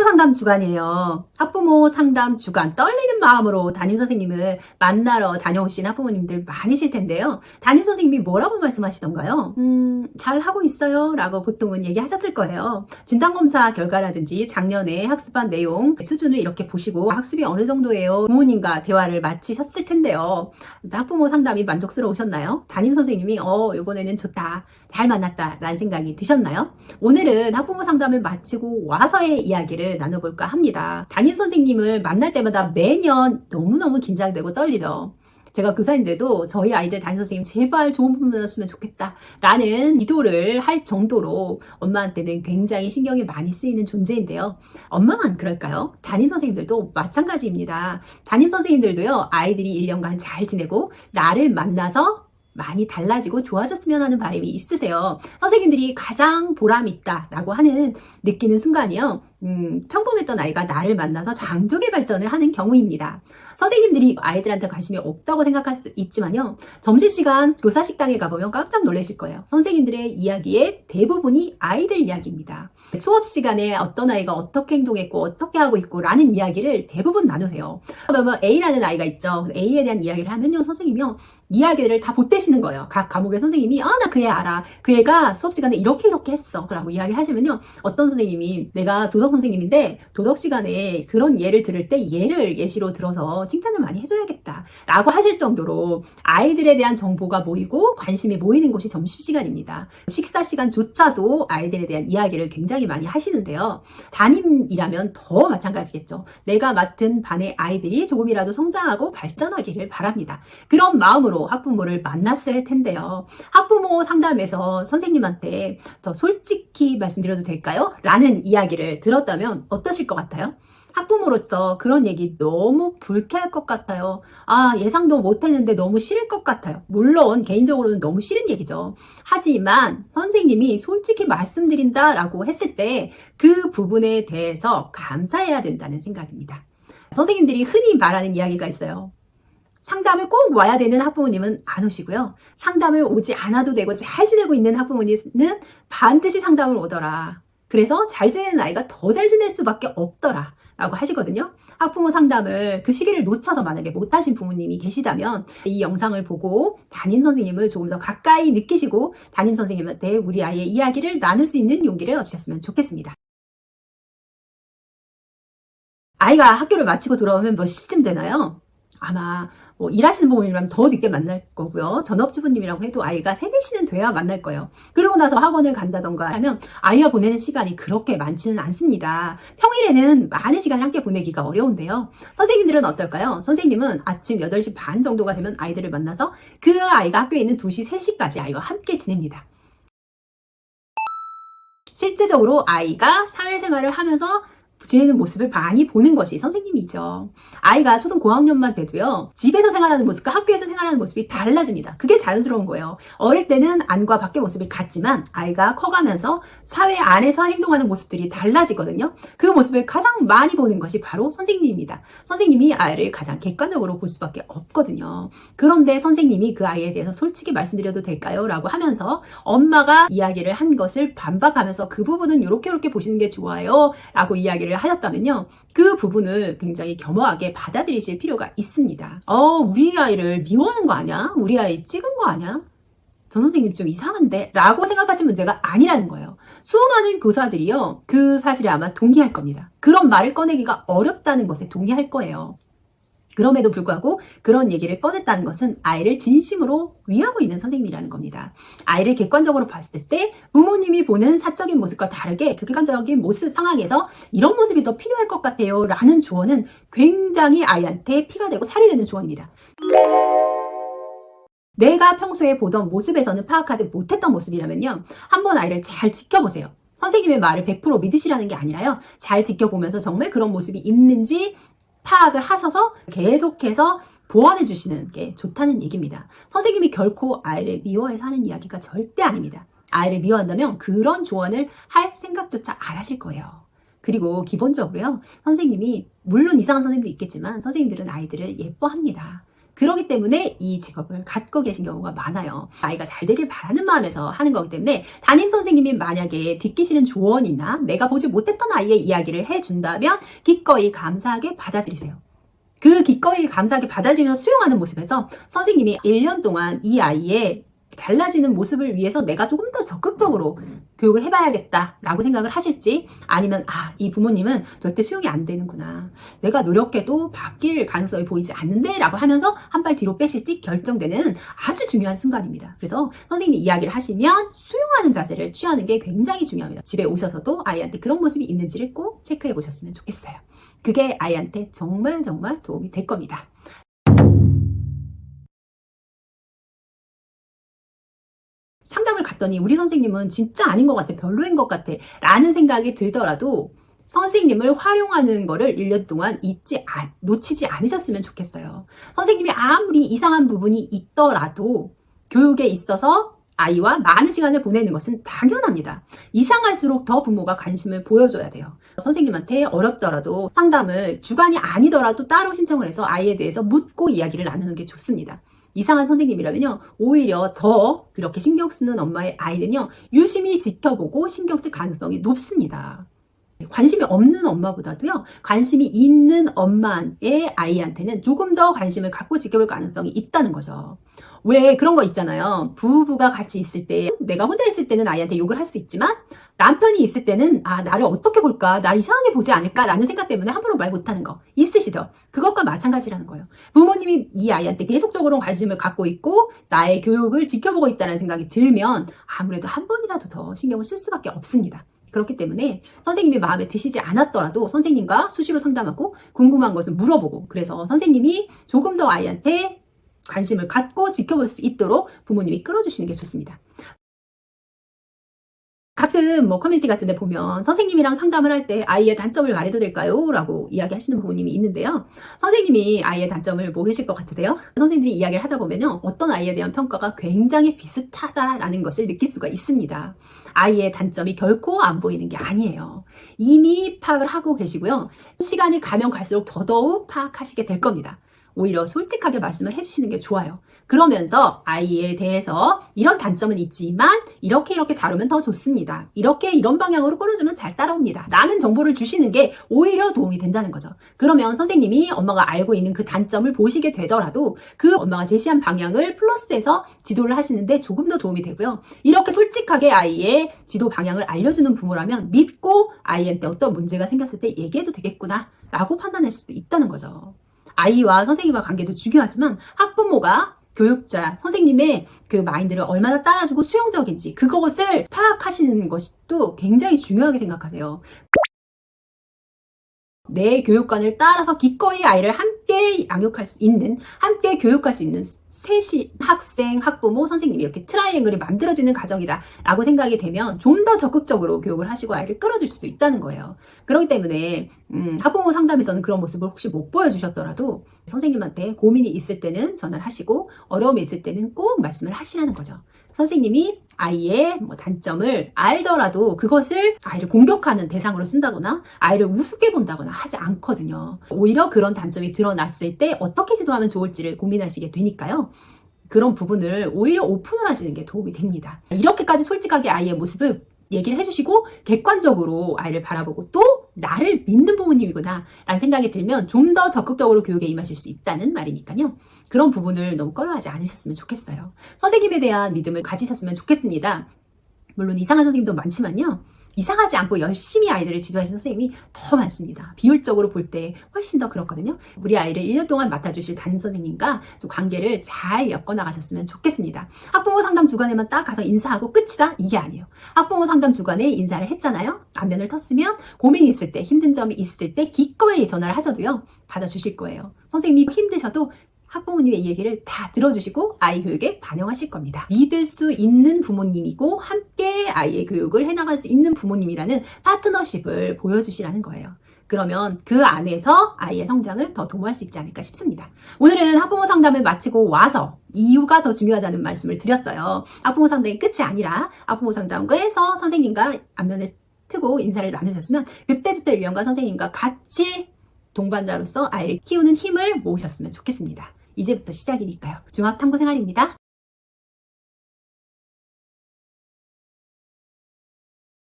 상담 주간이에요. 학부모 상담 주간 떨리는 마음으로 담임 선생님을 만나러 다녀오신 학부모님들 많으실 텐데요. 담임 선생님이 뭐라고 말씀하시던가요? 잘하고 있어요 라고 보통은 얘기하셨을 거예요. 진단검사 결과라든지 작년에 학습한 내용 수준을 이렇게 보시고 학습이 어느 정도예요? 부모님과 대화를 마치셨을 텐데요. 학부모 상담이 만족스러우셨나요? 담임 선생님이 이번에는 좋다, 잘 만났다 라는 생각이 드셨나요? 오늘은 학부모 상담을 마치고 와서의 이야기를 나눠볼까 합니다. 담임 선생님을 만날 때마다 매년 너무너무 긴장되고 떨리죠. 제가 교사인데도 저희 아이들 담임 선생님 제발 좋은 부모였으면 좋겠다 라는 기도를 할 정도로 엄마한테는 굉장히 신경이 많이 쓰이는 존재인데요. 엄마만 그럴까요? 담임 선생님들도 마찬가지입니다. 담임 선생님들도요, 아이들이 1년간 잘 지내고 나를 만나서 많이 달라지고 좋아졌으면 하는 바람이 있으세요. 선생님들이 가장 보람있다라고 하는 느끼는 순간이요, 평범했던 아이가 나를 만나서 장족의 발전을 하는 경우입니다. 선생님들이 아이들한테 관심이 없다고 생각할 수 있지만요, 점심시간 교사 식당에 가보면 깜짝 놀라실 거예요. 선생님들의 이야기의 대부분이 아이들 이야기입니다. 수업 시간에 어떤 아이가 어떻게 행동했고 어떻게 하고 있고 라는 이야기를 대부분 나누세요. 그러면 A라는 아이가 있죠. A에 대한 이야기를 하면요, 선생님이요, 이야기를 다 보태시는 거예요. 각 과목의 선생님이 나 그 애 알아, 그 애가 수업 시간에 이렇게 했어 라고 이야기를 하시면요, 어떤 선생님이 내가 도덕 선생님인데 도덕 시간에 그런 예를 들을 때 예를 예시로 들어서 칭찬을 많이 해줘야겠다 라고 하실 정도로 아이들에 대한 정보가 모이고 관심이 모이는 곳이 점심시간입니다. 식사 시간조차도 아이들에 대한 이야기를 굉장히 많이 하시는데요. 담임이라면 더 마찬가지겠죠. 내가 맡은 반의 아이들이 조금이라도 성장하고 발전하기를 바랍니다. 그런 마음으로 학부모를 만났을 텐데요. 학부모 상담에서 선생님한테 저 솔직히 말씀드려도 될까요? 라는 이야기를 들었다면 어떠실 것 같아요? 학부모로서 그런 얘기 너무 불쾌할 것 같아요. 예상도 못했는데 너무 싫을 것 같아요. 물론 개인적으로는 너무 싫은 얘기죠. 하지만 선생님이 솔직히 말씀드린다라고 했을 때 그 부분에 대해서 감사해야 된다는 생각입니다. 선생님들이 흔히 말하는 이야기가 있어요. 상담을 꼭 와야 되는 학부모님은 안 오시고요, 상담을 오지 않아도 되고 잘 지내고 있는 학부모님은 반드시 상담을 오더라. 그래서 잘 지내는 아이가 더 잘 지낼 수밖에 없더라 라고 하시거든요. 학부모 상담을 그 시기를 놓쳐서 만약에 못하신 부모님이 계시다면 이 영상을 보고 담임 선생님을 조금 더 가까이 느끼시고 담임 선생님한테 우리 아이의 이야기를 나눌 수 있는 용기를 얻으셨으면 좋겠습니다. 아이가 학교를 마치고 돌아오면 몇 시쯤 되나요? 아마 일하시는 부모님이라면 더 늦게 만날 거고요. 전업주부님이라고 해도 아이가 3, 4시는 돼야 만날 거예요. 그러고 나서 학원을 간다던가 하면 아이와 보내는 시간이 그렇게 많지는 않습니다. 평일에는 많은 시간을 함께 보내기가 어려운데요. 선생님들은 어떨까요? 선생님은 아침 8시 반 정도가 되면 아이들을 만나서 그 아이가 학교에 있는 2시, 3시까지 아이와 함께 지냅니다. 실제적으로 아이가 사회생활을 하면서 지내는 모습을 많이 보는 것이 선생님이죠. 아이가 초등 고학년만 돼도요, 집에서 생활하는 모습과 학교에서 생활하는 모습이 달라집니다. 그게 자연스러운 거예요. 어릴 때는 안과 밖의 모습이 같지만 아이가 커가면서 사회 안에서 행동하는 모습들이 달라지거든요. 그 모습을 가장 많이 보는 것이 바로 선생님입니다. 선생님이 아이를 가장 객관적으로 볼 수밖에 없거든요. 그런데 선생님이 그 아이에 대해서 솔직히 말씀드려도 될까요? 라고 하면서 엄마가 이야기를 한 것을 반박하면서 그 부분은 이렇게 보시는 게 좋아요 라고 이야기를 하셨다면요, 그 부분을 굉장히 겸허하게 받아들이실 필요가 있습니다. 우리 아이를 미워하는 거 아니야? 우리 아이 찍은 거 아니야? 전 선생님 좀 이상한데? 라고 생각하신 문제가 아니라는 거예요. 수많은 교사들이요, 그 사실에 아마 동의할 겁니다. 그런 말을 꺼내기가 어렵다는 것에 동의할 거예요. 그럼에도 불구하고 그런 얘기를 꺼냈다는 것은 아이를 진심으로 위하고 있는 선생님이라는 겁니다. 아이를 객관적으로 봤을 때 부모님이 보는 사적인 모습과 다르게 그 객관적인 모습 상황에서 이런 모습이 더 필요할 것 같아요 라는 조언은 굉장히 아이한테 피가 되고 살이 되는 조언입니다. 내가 평소에 보던 모습에서는 파악하지 못했던 모습이라면요, 한번 아이를 잘 지켜보세요. 선생님의 말을 100% 믿으시라는 게 아니라요, 잘 지켜보면서 정말 그런 모습이 있는지 파악을 하셔서 계속해서 보완해 주시는 게 좋다는 얘기입니다. 선생님이 결코 아이를 미워해서 하는 이야기가 절대 아닙니다. 아이를 미워한다면 그런 조언을 할 생각조차 안 하실 거예요. 그리고 기본적으로요, 선생님이, 물론 이상한 선생님도 있겠지만 선생님들은 아이들을 예뻐합니다. 그렇기 때문에 이 직업을 갖고 계신 경우가 많아요. 아이가 잘 되길 바라는 마음에서 하는 거기 때문에 담임 선생님이 만약에 듣기 싫은 조언이나 내가 보지 못했던 아이의 이야기를 해준다면 기꺼이 감사하게 받아들이세요. 그 기꺼이 감사하게 받아들이면서 수용하는 모습에서 선생님이 1년 동안 이 아이의 달라지는 모습을 위해서 내가 조금 더 적극적으로 교육을 해봐야겠다라고 생각을 하실지, 아니면 이 부모님은 절대 수용이 안 되는구나, 내가 노력해도 바뀔 가능성이 보이지 않는데 라고 하면서 한 발 뒤로 빼실지 결정되는 아주 중요한 순간입니다. 그래서 선생님이 이야기를 하시면 수용하는 자세를 취하는 게 굉장히 중요합니다. 집에 오셔서도 아이한테 그런 모습이 있는지를 꼭 체크해 보셨으면 좋겠어요. 그게 아이한테 정말 도움이 될 겁니다. 상담을 갔더니 우리 선생님은 진짜 아닌 것 같아, 별로인 것 같아 라는 생각이 들더라도 선생님을 활용하는 거를 1년 동안 놓치지 않으셨으면 좋겠어요. 선생님이 아무리 이상한 부분이 있더라도 교육에 있어서 아이와 많은 시간을 보내는 것은 당연합니다. 이상할수록 더 부모가 관심을 보여줘야 돼요. 선생님한테 어렵더라도 상담을 주간이 아니더라도 따로 신청을 해서 아이에 대해서 묻고 이야기를 나누는 게 좋습니다. 이상한 선생님이라면요, 오히려 더 그렇게 신경 쓰는 엄마의 아이는요, 유심히 지켜보고 신경 쓸 가능성이 높습니다. 관심이 없는 엄마보다도요, 관심이 있는 엄마의 아이한테는 조금 더 관심을 갖고 지켜볼 가능성이 있다는 거죠. 왜 그런 거 있잖아요. 부부가 같이 있을 때, 내가 혼자 있을 때는 아이한테 욕을 할 수 있지만 남편이 있을 때는 나를 어떻게 볼까, 나를 이상하게 보지 않을까 라는 생각 때문에 함부로 말 못하는 거 있으시죠? 그것과 마찬가지라는 거예요. 부모님이 이 아이한테 계속적으로 관심을 갖고 있고 나의 교육을 지켜보고 있다는 생각이 들면 아무래도 한 번이라도 더 신경을 쓸 수밖에 없습니다. 그렇기 때문에 선생님이 마음에 드시지 않았더라도 선생님과 수시로 상담하고 궁금한 것을 물어보고, 그래서 선생님이 조금 더 아이한테 관심을 갖고 지켜볼 수 있도록 부모님이 끌어주시는 게 좋습니다. 가끔 커뮤니티 같은 데 보면 선생님이랑 상담을 할 때 아이의 단점을 말해도 될까요? 라고 이야기하시는 부모님이 있는데요. 선생님이 아이의 단점을 모르실 것 같으세요? 선생님들이 이야기를 하다 보면요, 어떤 아이에 대한 평가가 굉장히 비슷하다라는 것을 느낄 수가 있습니다. 아이의 단점이 결코 안 보이는 게 아니에요. 이미 파악을 하고 계시고요. 시간이 가면 갈수록 더더욱 파악하시게 될 겁니다. 오히려 솔직하게 말씀을 해주시는 게 좋아요. 그러면서 아이에 대해서 이런 단점은 있지만 이렇게 다루면 더 좋습니다, 이런 방향으로 끌어주면 잘 따라옵니다 라는 정보를 주시는 게 오히려 도움이 된다는 거죠. 그러면 선생님이 엄마가 알고 있는 그 단점을 보시게 되더라도 그 엄마가 제시한 방향을 플러스해서 지도를 하시는데 조금 더 도움이 되고요. 이렇게 솔직하게 아이의 지도 방향을 알려주는 부모라면 믿고 아이한테 어떤 문제가 생겼을 때 얘기해도 되겠구나 라고 판단하실 수 있다는 거죠. 아이와 선생님과 관계도 중요하지만 학부모가 교육자, 선생님의 그 마인드를 얼마나 따라주고 수용적인지 그것을 파악하시는 것이 또 굉장히 중요하게 생각하세요. 내 교육관을 따라서 기꺼이 아이를 함께 양육할 수 있는, 함께 교육할 수 있는 셋이 학생, 학부모, 선생님 이렇게 트라이앵글이 만들어지는 가정이다 라고 생각이 되면 좀 더 적극적으로 교육을 하시고 아이를 끌어줄 수 있다는 거예요. 그렇기 때문에 학부모 상담에서는 그런 모습을 혹시 못 보여주셨더라도 선생님한테 고민이 있을 때는 전화를 하시고 어려움이 있을 때는 꼭 말씀을 하시라는 거죠. 선생님이 아이의 단점을 알더라도 그것을 아이를 공격하는 대상으로 쓴다거나 아이를 우습게 본다거나 하지 않거든요. 오히려 그런 단점이 드러났을 때 어떻게 지도하면 좋을지를 고민하시게 되니까요. 그런 부분을 오히려 오픈을 하시는 게 도움이 됩니다. 이렇게까지 솔직하게 아이의 모습을 얘기를 해주시고 객관적으로 아이를 바라보고 또 나를 믿는 부모님이구나 라는 생각이 들면 좀 더 적극적으로 교육에 임하실 수 있다는 말이니까요. 그런 부분을 너무 꺼려하지 않으셨으면 좋겠어요. 선생님에 대한 믿음을 가지셨으면 좋겠습니다. 물론 이상한 선생님도 많지만요, 이상하지 않고 열심히 아이들을 지도하시는 선생님이 더 많습니다. 비율적으로 볼 때 훨씬 더 그렇거든요. 우리 아이를 1년 동안 맡아주실 담임 선생님과 좀 관계를 잘 엮어나가셨으면 좋겠습니다. 학부모 상담 주간에만 딱 가서 인사하고 끝이다? 이게 아니에요. 학부모 상담 주간에 인사를 했잖아요. 안면을 텄으면 고민이 있을 때, 힘든 점이 있을 때 기꺼이 전화를 하셔도요, 받아주실 거예요. 선생님이 힘드셔도 학부모님의 얘기를 다 들어주시고 아이 교육에 반영하실 겁니다. 믿을 수 있는 부모님이고 함께 아이의 교육을 해나갈 수 있는 부모님이라는 파트너십을 보여주시라는 거예요. 그러면 그 안에서 아이의 성장을 더 도모할 수 있지 않을까 싶습니다. 오늘은 학부모 상담을 마치고 와서 이유가 더 중요하다는 말씀을 드렸어요. 학부모 상담이 끝이 아니라 학부모 상담에서 선생님과 안면을 트고 인사를 나누셨으면 그때부터 유형과 선생님과 같이 동반자로서 아이를 키우는 힘을 모으셨으면 좋겠습니다. 이제부터 시작이니까요. 중학탐구 생활입니다.